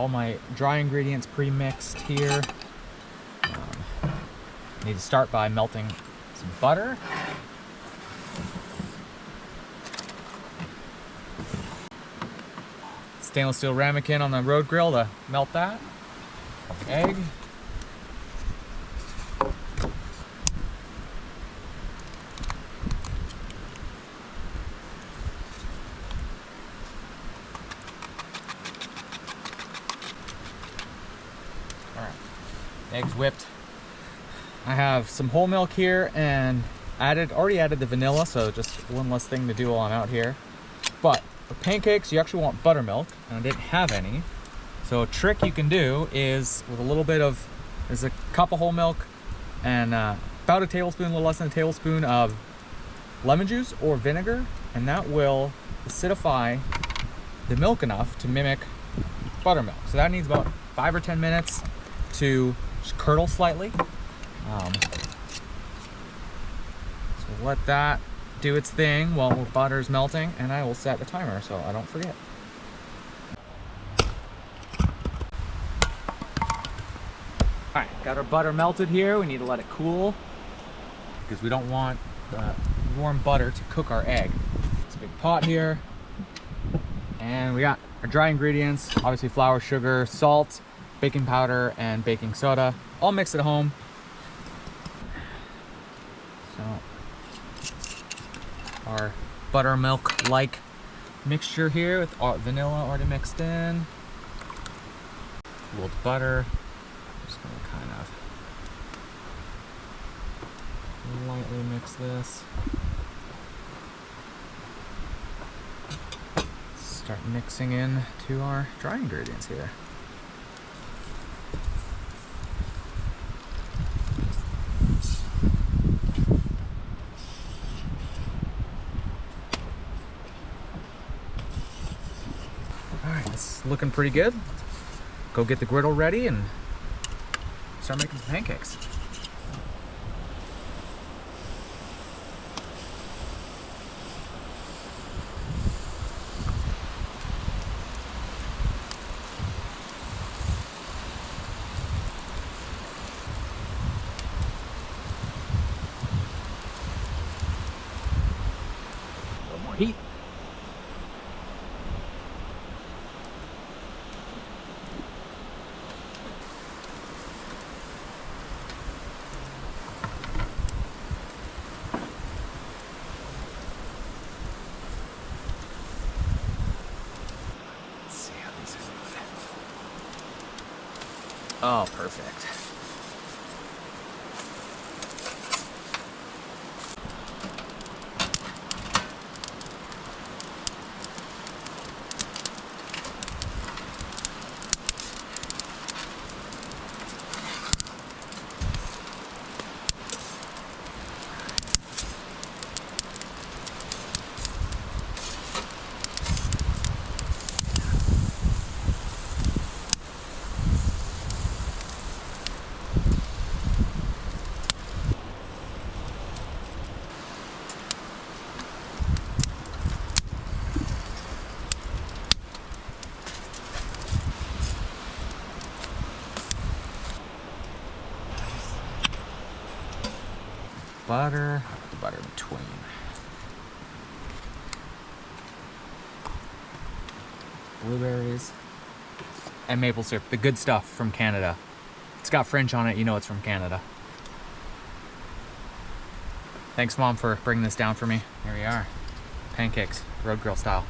all my dry ingredients pre-mixed here. Need to start by melting some butter. Stainless steel ramekin on the road grill to melt that. Egg. All right, eggs whipped. I have some whole milk here and already added the vanilla, so just one less thing to do while I'm out here. But for pancakes, you actually want buttermilk, and I didn't have any. So a trick you can do is with a little bit of, there's a cup of whole milk and about a tablespoon, a little less than a tablespoon of lemon juice or vinegar, and that will acidify the milk enough to mimic buttermilk. So that needs about 5 or 10 minutes to just curdle slightly. So let that do its thing while the butter's melting, and I will set the timer so I don't forget. Alright, got our butter melted here. We need to let it cool because we don't want the warm butter to cook our egg. It's a big pot here, and we got our dry ingredients, obviously flour, sugar, salt, baking powder, and baking soda, all mixed at home. So our buttermilk-like mixture here with vanilla already mixed in. Cooled butter. Just gonna kind of lightly mix this. Start mixing in to our dry ingredients here. It's looking pretty good. Go get the griddle ready and start making some pancakes. A little more heat. Oh, perfect. Butter, the butter in between. Blueberries and maple syrup, the good stuff from Canada. It's got French on it, you know it's from Canada. Thanks, Mom, for bringing this down for me. Here we are, pancakes, road grill style.